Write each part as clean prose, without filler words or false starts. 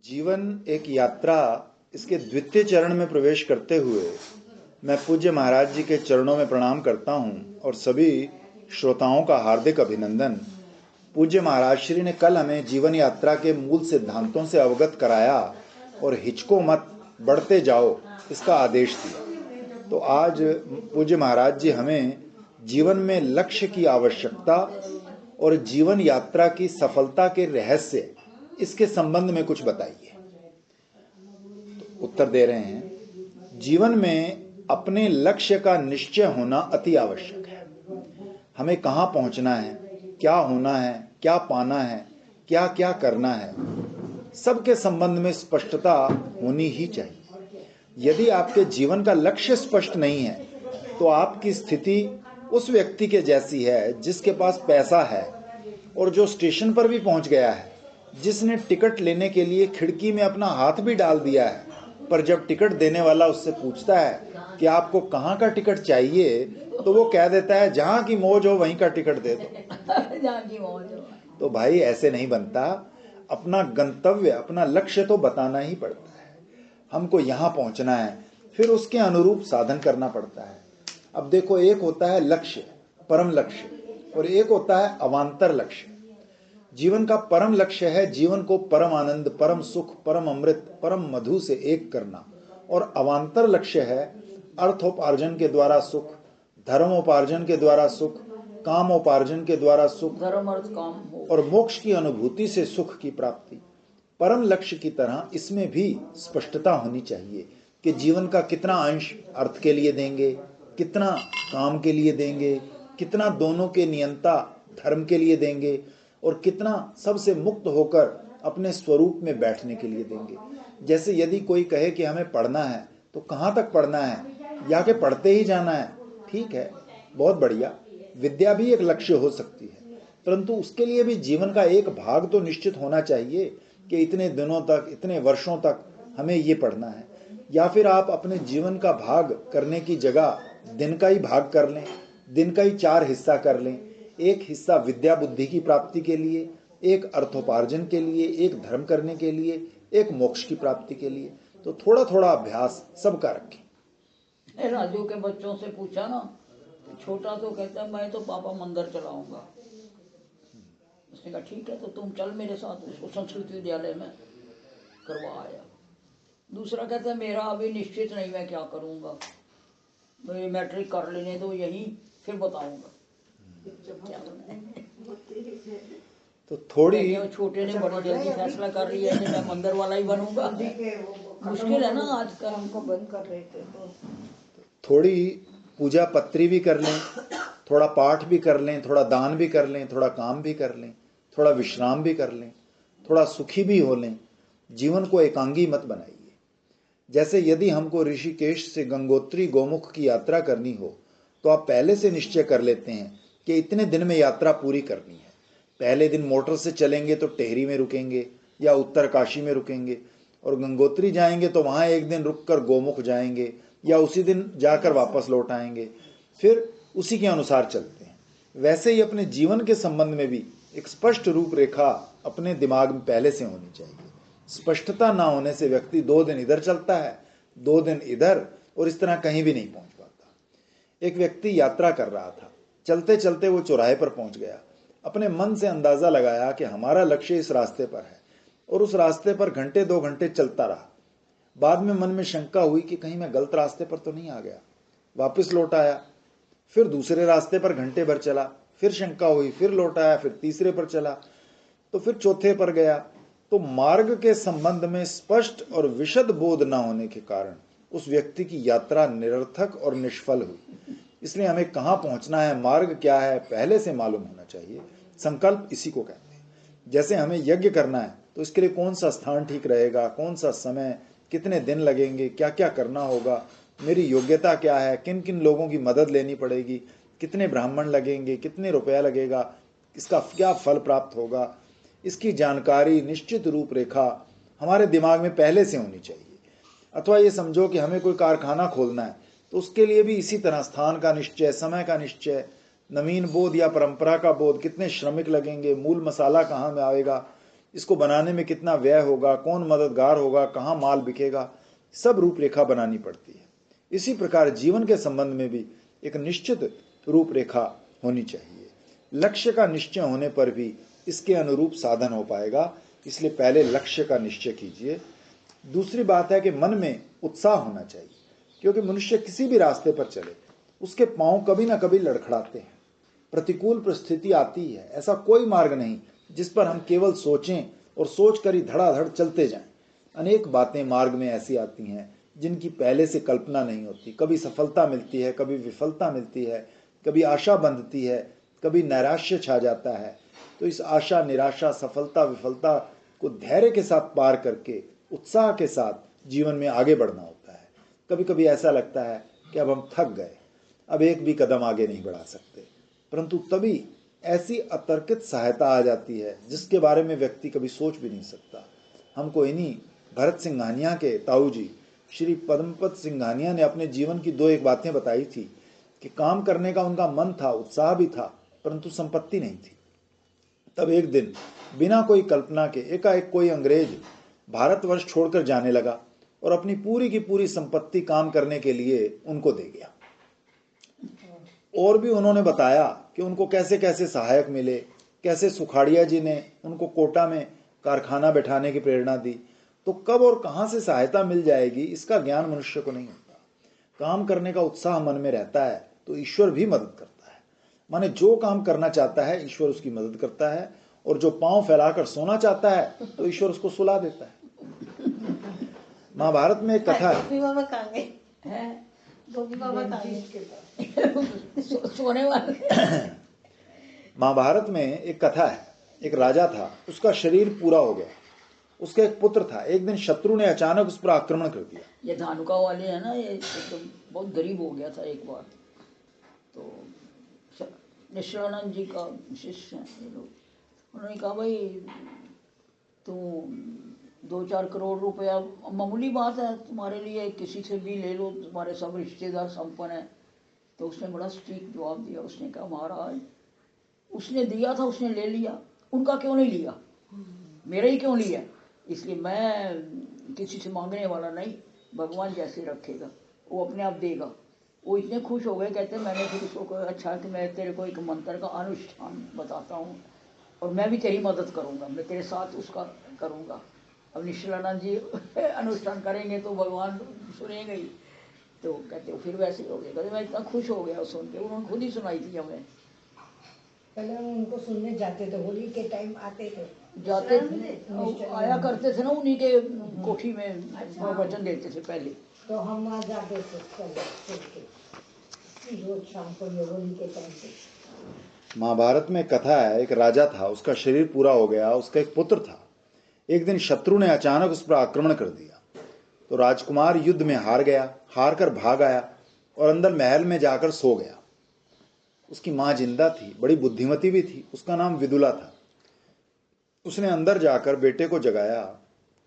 जीवन एक यात्रा, इसके द्वितीय चरण में प्रवेश करते हुए मैं पूज्य महाराज जी के चरणों में प्रणाम करता हूं और सभी श्रोताओं का हार्दिक अभिनंदन। पूज्य महाराज श्री ने कल हमें जीवन यात्रा के मूल सिद्धांतों से अवगत कराया और हिचको मत, बढ़ते जाओ, इसका आदेश दिया। तो आज पूज्य महाराज जी हमें जीवन में लक्ष्य की आवश्यकता और जीवन यात्रा की सफलता के रहस्य, इसके संबंध में कुछ बताइए। तो उत्तर दे रहे हैं, जीवन में अपने लक्ष्य का निश्चय होना अति आवश्यक है। हमें कहाँ पहुंचना है, क्या होना है, क्या पाना है, क्या क्या करना है, सबके संबंध में स्पष्टता होनी ही चाहिए। यदि आपके जीवन का लक्ष्य स्पष्ट नहीं है तो आपकी स्थिति उस व्यक्ति के जैसी है जिसके पास पैसा है और जो स्टेशन पर भी पहुंच गया है, जिसने टिकट लेने के लिए खिड़की में अपना हाथ भी डाल दिया है, पर जब टिकट देने वाला उससे पूछता है कि आपको कहाँ का टिकट चाहिए, तो वो कह देता है जहाँ की मौज हो वहीं का टिकट दे दो। जहाँ की मौज हो। तो भाई ऐसे नहीं बनता। अपना गंतव्य, अपना लक्ष्य तो बताना ही पड़ता है। हमको यहाँ पहुँचना है, फिर उसके अनुरूप साधन करना पड़ता है। अब देखो, एक होता है लक्ष्य, परम लक्ष्य, और एक होता है अवान्तर लक्ष्य। जीवन का परम लक्ष्य है जीवन को परम आनंद, परम सुख, परम अमृत, परम मधु से एक करना। और अवान्तर लक्ष्य है अर्थोपार्जन के द्वारा सुख, धर्मोपार्जन के द्वारा सुख, कामोपार्जन के द्वारा सुख, धर्म अर्थ काम हो और मोक्ष की अनुभूति से सुख की प्राप्ति। परम लक्ष्य की तरह इसमें भी स्पष्टता होनी चाहिए कि जीवन का कितना अंश अर्थ के लिए देंगे, कितना काम के लिए देंगे, कितना दोनों के नियंता धर्म के लिए देंगे, और कितना सबसे मुक्त होकर अपने स्वरूप में बैठने के लिए देंगे। जैसे यदि कोई कहे कि हमें पढ़ना है, तो कहाँ तक पढ़ना है, या कि पढ़ते ही जाना है, ठीक है, बहुत बढ़िया, विद्या भी एक लक्ष्य हो सकती है, परंतु उसके लिए भी जीवन का एक भाग तो निश्चित होना चाहिए कि इतने दिनों तक, इतने वर्षों तक हमें ये पढ़ना है। या फिर आप अपने जीवन का भाग करने की जगह दिन का ही भाग कर लें, दिन का ही 4 हिस्सा कर लें। एक हिस्सा विद्या बुद्धि की प्राप्ति के लिए, एक अर्थोपार्जन के लिए, एक धर्म करने के लिए, एक मोक्ष की प्राप्ति के लिए। तो थोड़ा थोड़ा अभ्यास सबका रखें। राजू के बच्चों से पूछा ना, तो छोटा तो कहता है मैं तो पापा मंदिर चलाऊंगा। उसने कहा ठीक है, तो तुम चल मेरे साथ। उसको संस्कृत विद्यालय में करवा आया। दूसरा कहता है मेरा अभी निश्चित नहीं, मैं क्या करूंगा, मैं मैट्रिक कर लेने दो यही, फिर बताऊंगा। तो थोड़ी छोटे ने बड़ी जल्दी फैसला कर लिया कि मैं मंदिर वाला ही बनूंगा। मुश्किल है ना आजकल, हमको बंद कर रहे थे। थोड़ी पूजा पत्री भी कर लें, थोड़ा पाठ भी कर लें, थोड़ा दान भी कर लें, थोड़ा काम भी कर लें, थोड़ा विश्राम भी कर लें, थोड़ा सुखी भी हो लें। जीवन को एकांगी मत बनाइए। जैसे यदि हमको ऋषिकेश से गंगोत्री गोमुख की यात्रा करनी हो, तो आप पहले से निश्चय कर लेते हैं कि इतने दिन में यात्रा पूरी करनी है। पहले दिन मोटर से चलेंगे तो टेहरी में रुकेंगे या उत्तरकाशी में रुकेंगे, और गंगोत्री जाएंगे तो वहाँ एक दिन रुक कर गोमुख जाएंगे या उसी दिन जाकर वापस लौट आएंगे, फिर उसी के अनुसार चलते हैं। वैसे ही अपने जीवन के संबंध में भी एक स्पष्ट रूपरेखा अपने दिमाग में पहले से होनी चाहिए। स्पष्टता ना होने से व्यक्ति 2 दिन इधर चलता है, 2 दिन इधर, और इस तरह कहीं भी नहीं पहुंच पाता। एक व्यक्ति यात्रा कर रहा था, चलते चलते वो चौराहे पर पहुंच गया। अपने मन से अंदाजा लगाया कि हमारा लक्ष्य इस रास्ते पर है, और उस रास्ते पर घंटे 2 घंटे चलता रहा। बाद में मन में शंका हुई कि कहीं मैं गलत रास्ते पर तो नहीं आ गया। वापस लौट आया, फिर दूसरे रास्ते पर घंटे भर चला, फिर शंका हुई, फिर लौट आया, फिर तीसरे पर चला, तो फिर चौथे पर गया। तो मार्ग के संबंध में स्पष्ट और विशद बोध न होने के कारण उस व्यक्ति की यात्रा निरर्थक और निष्फल हुई। इसलिए हमें कहाँ पहुंचना है, मार्ग क्या है, पहले से मालूम होना चाहिए। संकल्प इसी को कहते हैं। जैसे हमें यज्ञ करना है, तो इसके लिए कौन सा स्थान ठीक रहेगा, कौन सा समय, कितने दिन लगेंगे, क्या क्या करना होगा, मेरी योग्यता क्या है, किन किन लोगों की मदद लेनी पड़ेगी, कितने ब्राह्मण लगेंगे, कितने रुपया लगेगा, इसका क्या फल प्राप्त होगा, इसकी जानकारी, निश्चित रूपरेखा हमारे दिमाग में पहले से होनी चाहिए। अथवा ये समझो कि हमें कोई कारखाना खोलना है, तो उसके लिए भी इसी तरह स्थान का निश्चय, समय का निश्चय, नवीन बोध या परंपरा का बोध, कितने श्रमिक लगेंगे, मूल मसाला कहाँ में आएगा, इसको बनाने में कितना व्यय होगा, कौन मददगार होगा, कहाँ माल बिकेगा, सब रूपरेखा बनानी पड़ती है। इसी प्रकार जीवन के संबंध में भी एक निश्चित रूपरेखा होनी चाहिए। लक्ष्य का निश्चय होने पर भी इसके अनुरूप साधन हो पाएगा, इसलिए पहले लक्ष्य का निश्चय कीजिए। दूसरी बात है कि मन में उत्साह होना चाहिए, क्योंकि मनुष्य किसी भी रास्ते पर चले उसके पांव कभी ना कभी लड़खड़ाते हैं, प्रतिकूल परिस्थिति आती है। ऐसा कोई मार्ग नहीं जिस पर हम केवल सोचें और सोच कर ही धड़ाधड़ चलते जाएं। अनेक बातें मार्ग में ऐसी आती हैं जिनकी पहले से कल्पना नहीं होती। कभी सफलता मिलती है, कभी विफलता मिलती है, कभी आशा बंधती है, कभी नैराश्य छा जाता है। तो इस आशा, निराशा, सफलता, विफलता को धैर्य के साथ पार करके उत्साह के साथ जीवन में आगे बढ़ना होता है। कभी कभी ऐसा लगता है कि अब हम थक गए, अब एक भी कदम आगे नहीं बढ़ा सकते, परंतु तभी ऐसी अतर्कित सहायता आ जाती है जिसके बारे में व्यक्ति कभी सोच भी नहीं सकता। हमको इन्हीं भरत सिंघानिया के ताऊ जी श्री पद्मपत सिंघानिया ने अपने जीवन की दो एक बातें बताई थी कि काम करने का उनका मन था, उत्साह भी था, परंतु संपत्ति नहीं थी। तब एक दिन बिना कोई कल्पना के एकाएक कोई अंग्रेज भारतवर्ष छोड़कर जाने लगा और अपनी पूरी की पूरी संपत्ति काम करने के लिए उनको दे गया। और भी उन्होंने बताया कि उनको कैसे कैसे सहायक मिले, कैसे सुखाड़िया जी ने उनको कोटा में कारखाना बैठाने की प्रेरणा दी। तो कब और कहां से सहायता मिल जाएगी इसका ज्ञान मनुष्य को नहीं होता। काम करने का उत्साह मन में रहता है तो ईश्वर भी मदद करता है। माने जो काम करना चाहता है ईश्वर उसकी मदद करता है, और जो पांव फैलाकर सोना चाहता है तो ईश्वर उसको सुला देता है। महाभारत में एक कथा है, सोने वाले महाभारत में एक कथा है। एक राजा था, उसका शरीर पूरा हो गया, उसका एक पुत्र था। एक दिन शत्रु ने अचानक उस पर आक्रमण कर दिया। ये धानुका वाले है ना, ये एकदम बहुत गरीब हो गया था एक बार। तो निश्चलानंद जी का शिष्य हैं ये लोग, उन्होंने कहा भाई तू 2-4 करोड़ रुपया मामूली बात है तुम्हारे लिए, किसी से भी ले लो, तुम्हारे सब रिश्तेदार संपन्न है। तो उसने बड़ा स्ट्रिक्ट जवाब दिया। उसने कहा महाराज उसने दिया था, उसने ले लिया, उनका क्यों नहीं लिया, मेरा ही क्यों लिया। इसलिए मैं किसी से मांगने वाला नहीं, भगवान जैसे रखेगा वो अपने आप देगा। वो इतने खुश हो गए, कहते मैंने फिर उसको कहा अच्छा कि मैं तेरे को एक मंत्र का अनुष्ठान बताता हूँ और मैं भी तेरी मदद करूँगा, मैं तेरे साथ उसका करूँगा। अब निश्चलानंद जी अनुष्ठान करेंगे तो भगवान सुनेंगे ही। तो कहते हो फिर वैसे ही हो गया। कहते मैं इतना खुश हो गया सुन के, उन्होंने खुद ही सुनाई थी हमें। पहले हम उनको सुनने जाते थे, होली के टाइम आते थे, जाते थे, आया करते थे ना, उन्हीं के कोठी में वचन देते थे पहले। तो हम वहाँ जाते थे रोज शाम को ये होली के टाइम पे। महाभारत में कथा है, एक राजा था, उसका शरीर पूरा हो गया, उसका एक पुत्र था। एक दिन शत्रु ने अचानक उस पर आक्रमण कर दिया तो राजकुमार युद्ध में हार गया, हार कर भाग आया और अंदर महल में जाकर सो गया। उसकी मां जिंदा थी, बड़ी बुद्धिमती भी थी, उसका नाम विदुला था। उसने अंदर जाकर बेटे को जगाया,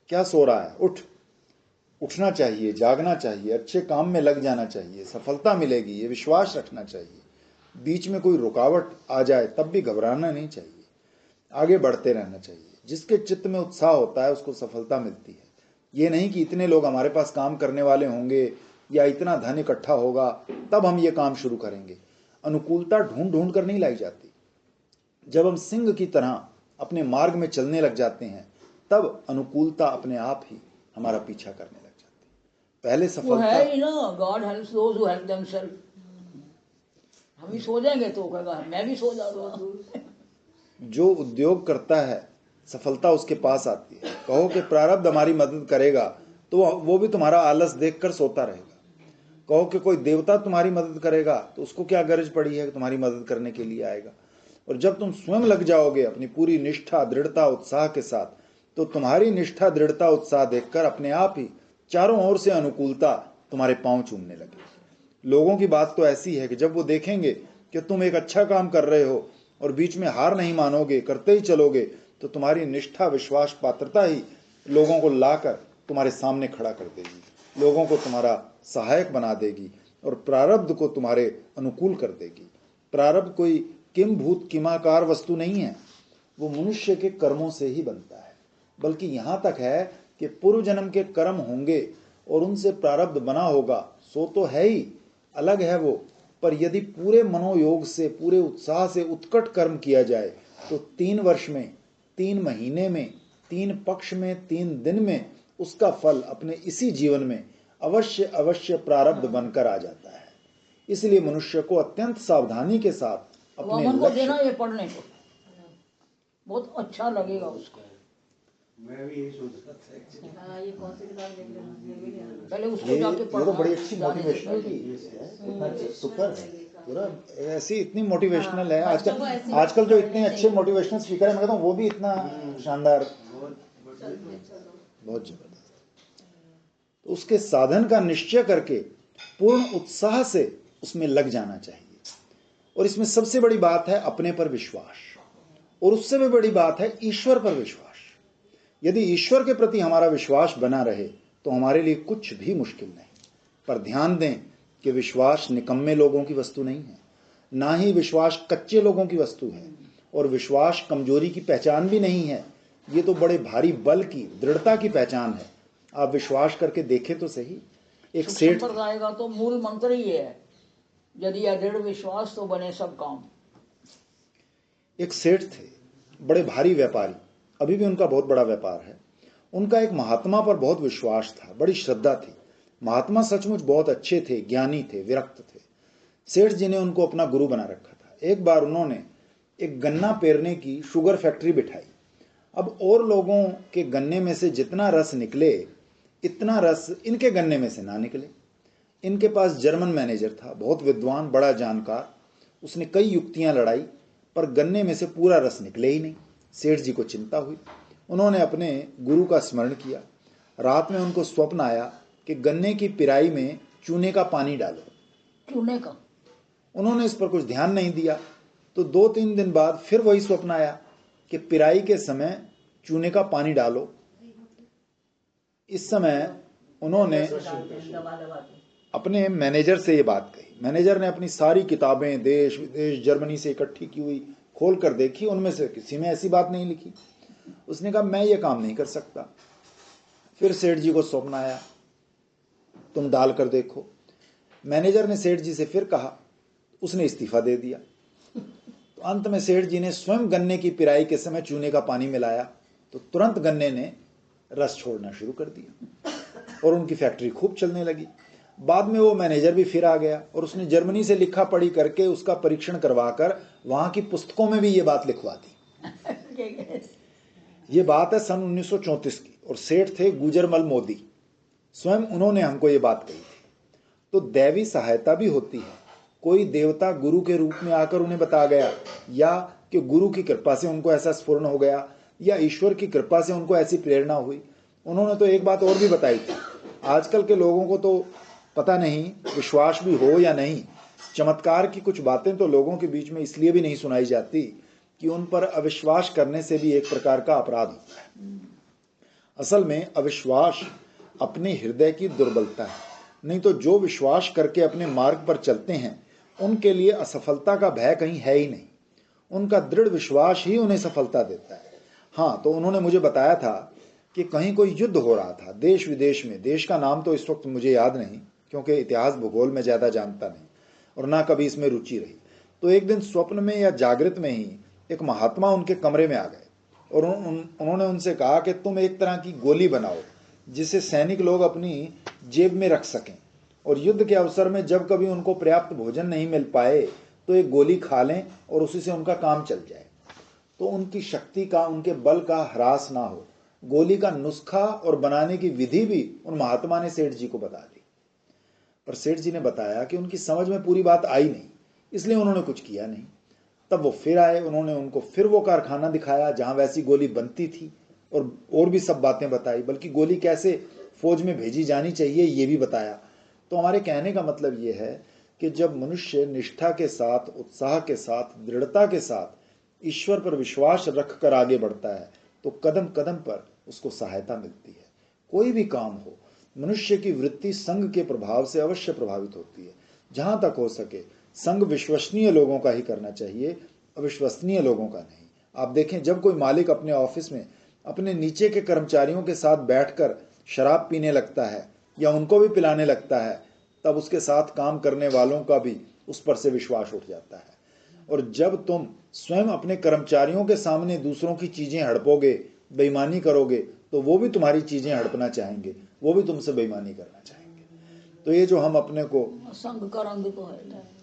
क्या सो रहा है, उठ, उठना चाहिए, जागना चाहिए, अच्छे काम में लग जाना चाहिए, सफलता मिलेगी, ये विश्वास रखना चाहिए। बीच में कोई रुकावट आ जाए तब भी घबराना नहीं चाहिए, आगे बढ़ते रहना चाहिए। जिसके चित्त में उत्साह होता है उसको सफलता मिलती है। ये नहीं कि इतने लोग हमारे पास काम करने वाले होंगे या इतना धन इकट्ठा होगा तब हम ये काम शुरू करेंगे। अनुकूलता ढूंढ ढूंढ कर नहीं लाई जाती। जब हम सिंह की तरह अपने मार्ग में चलने लग जाते हैं तब अनुकूलता अपने आप ही हमारा पीछा करने लग जाती है। पहले वो सफलता है ही ना, God helps those who help themselves. हम ही सो जाएंगे तो कहेगा मैं भी सो जाऊंगा। जो उद्योग करता है सफलता उसके पास आती है। कहो कि प्रारब्ध हमारी मदद करेगा तो वो भी तुम्हारा आलस देखकर सोता रहेगा। कहो कि कोई देवता तुम्हारी मदद करेगा तो उसको क्या गरज पड़ी है कि तुम्हारी मदद करने के लिए आएगा। और जब तुम स्वयं लग जाओगे अपनी पूरी निष्ठा, दृढ़ता, उत्साह के साथ, तो तुम्हारी निष्ठा, दृढ़ता, उत्साह देखकर अपने आप ही चारों ओर से अनुकूलता तुम्हारे पांव चूमने लगेगी। लोगों की बात तो ऐसी है कि जब वो देखेंगे कि तुम एक अच्छा काम कर रहे हो और बीच में हार नहीं मानोगे, करते ही चलोगे, तो तुम्हारी निष्ठा, विश्वास, पात्रता ही लोगों को लाकर तुम्हारे सामने खड़ा कर देगी, लोगों को तुम्हारा सहायक बना देगी और प्रारब्ध को तुम्हारे अनुकूल कर देगी। प्रारब्ध कोई किम भूत किमाकार वस्तु नहीं है, वो मनुष्य के कर्मों से ही बनता है। बल्कि यहाँ तक है कि पूर्व जन्म के कर्म होंगे और उनसे प्रारब्ध बना होगा, सो तो है ही, अलग है वो। पर यदि पूरे मनोयोग से, पूरे उत्साह से उत्कट कर्म किया जाए तो 3 वर्ष में, 3 महीने में, 3 पक्ष में, 3 दिन में उसका फल अपने इसी जीवन में अवश्य अवश्य प्रारब्ध बनकर आ जाता है। इसलिए मनुष्य को अत्यंत सावधानी के साथ अपने अमन को लक्ष्य, देना ये पढ़ने को, बहुत अच्छा लगेगा उसको। मैं भी यही सोच रहा था। ये कौन सी किताब देख लेना पहले उसको ये जाके तो बड़ी पढ़ना अच्छी जाने से मोटिवेशनल पहले। की सुपर है पूरा, ऐसी इतनी मोटिवेशनल है। आजकल जो इतने अच्छे मोटिवेशनल स्पीकर है, मैं कहता हूँ वो भी इतना शानदार, बहुत जबरदस्त। तो उसके साधन का निश्चय करके पूर्ण उत्साह से उसमें लग जाना चाहिए। और इसमें सबसे बड़ी बात है अपने पर विश्वास, और उससे भी बड़ी बात है ईश्वर पर विश्वास। यदि ईश्वर के प्रति हमारा विश्वास बना रहे तो हमारे लिए कुछ भी मुश्किल नहीं। पर ध्यान दें कि विश्वास निकम्मे लोगों की वस्तु नहीं है, ना ही विश्वास कच्चे लोगों की वस्तु है, और विश्वास कमजोरी की पहचान भी नहीं है। ये तो बड़े भारी बल की, दृढ़ता की पहचान है। आप विश्वास करके देखें तो सही। एक सेठ, संप्रदाय का तो मूल मंत्र ही है, यदि अदृढ़ विश्वास तो बने सब काम। एक सेठ थे, बड़े भारी व्यापारी, अभी भी उनका बहुत बड़ा व्यापार है। उनका एक महात्मा पर बहुत विश्वास था, बड़ी श्रद्धा थी। महात्मा सचमुच बहुत अच्छे थे, ज्ञानी थे, विरक्त थे। सेठ जी ने उनको अपना गुरु बना रखा था। एक बार उन्होंने एक गन्ना पेरने की शुगर फैक्ट्री बिठाई। अब और लोगों के गन्ने में से जितना रस निकले, इतना रस इनके गन्ने में से ना निकले। इनके पास जर्मन मैनेजर था, बहुत विद्वान, बड़ा जानकार। उसने कई युक्तियां लड़ाई, पर गन्ने में से पूरा रस निकले ही नहीं। सेठ जी को चिंता हुई। उन्होंने अपने गुरु का स्मरण किया। रात में उनको स्वप्न आया कि गन्ने की पिराई में चूने का पानी डालो। चूने का? उन्होंने इस पर कुछ ध्यान नहीं दिया। तो 2-3 दिन बाद फिर वही स्वप्न आया कि पिराई के समय चूने का पानी डालो। इस समय उन्होंने अपने मैनेजर से ये बात कही। मैनेजर ने अपनी सारी किताबें देश विदेश जर्मनी से इकट्ठी की हुई खोल कर देखी, उनमें से किसी में ऐसी बात नहीं लिखी। उसने कहा मैं ये काम नहीं कर सकता। फिर सेठ जी को स्वप्न आया, तुम डाल कर देखो। मैनेजर ने सेठ जी से फिर कहा, उसने इस्तीफा दे दिया। तो अंत में सेठ जी ने स्वयं गन्ने की पिराई के समय चूने का पानी मिलाया, तो तुरंत गन्ने ने रस छोड़ना शुरू कर दिया और उनकी फैक्ट्री खूब चलने लगी। बाद में वो मैनेजर भी फिर आ गया और उसने जर्मनी से लिखा पढ़ी करके उसका परीक्षण करवाकर वहां की पुस्तकों में भी ये बात लिखवा दी। ये बात है सन 1934 की, और सेठ थे गुजरमल मोदी। स्वयं उन्होंने हमको ये बात कही थी। तो दैवी सहायता भी होती है। कोई देवता गुरु के रूप में आकर उन्हें बता गया, या कि गुरु की कृपा से उनको ऐसा स्फुरण हो गया, या ईश्वर की कृपा से उनको ऐसी प्रेरणा हुई। उन्होंने तो एक बात और भी बताई थी। आजकल के लोगों को तो पता नहीं विश्वास भी हो या नहीं, चमत्कार की कुछ बातें तो लोगों के बीच में इसलिए भी नहीं सुनाई जाती कि उन पर अविश्वास करने से भी एक प्रकार का अपराध होता है। असल में अविश्वास अपने हृदय की दुर्बलता है। नहीं तो जो विश्वास करके अपने मार्ग पर चलते हैं उनके लिए असफलता का भय कहीं है ही नहीं। उनका दृढ़ विश्वास ही उन्हें सफलता देता है। हाँ, तो उन्होंने मुझे बताया था कि कहीं कोई युद्ध हो रहा था देश विदेश में। देश का नाम तो इस वक्त मुझे याद नहीं, क्योंकि इतिहास भूगोल में ज़्यादा जानता नहीं और ना कभी इसमें रुचि रही। तो एक दिन स्वप्न में या जागृत में ही एक महात्मा उनके कमरे में आ गए और उन्होंने उनसे कहा कि तुम एक तरह की गोली बनाओ जिसे सैनिक लोग अपनी जेब में रख सकें, और युद्ध के अवसर में जब कभी उनको पर्याप्त भोजन नहीं मिल पाए तो एक गोली खा लें और उसी से उनका काम चल जाए, तो उनकी शक्ति का, उनके बल का ह्रास ना हो। गोली का नुस्खा और बनाने की विधि भी उन महात्मा ने सेठ जी को बता दी। पर सेठ जी ने बताया कि उनकी समझ में पूरी बात आई नहीं, इसलिए उन्होंने कुछ किया नहीं। तब वो फिर आए, उन्होंने उनको फिर वो कारखाना दिखाया जहां वैसी गोली बनती थी, और भी सब बातें बताई, बल्कि गोली कैसे फौज में भेजी जानी चाहिए ये भी बताया। तो हमारे कहने का मतलब ये है कि जब मनुष्य निष्ठा के साथ, उत्साह के साथ, दृढ़ता के साथ ईश्वर पर विश्वास रख कर आगे बढ़ता है तो कदम कदम पर उसको सहायता मिलती है। कोई भी काम हो, मनुष्य की वृत्ति संग के प्रभाव से अवश्य प्रभावित होती है। जहां तक हो सके संग विश्वसनीय लोगों का ही करना चाहिए, अविश्वसनीय लोगों का नहीं। आप देखें, जब कोई मालिक अपने ऑफिस में अपने नीचे के कर्मचारियों के साथ बैठकर शराब पीने लगता है या उनको भी पिलाने लगता है, तब उसके साथ काम करने वालों का भी उस पर से विश्वास उठ जाता है। और जब तुम स्वयं अपने कर्मचारियों के सामने दूसरों की चीजें हड़पोगे, बेईमानी करोगे, तो वो भी तुम्हारी चीजें हड़पना चाहेंगे, वो भी तुमसे बेईमानी करना चाहेंगे। तो ये जो हम अपने को संग का रंग तो है।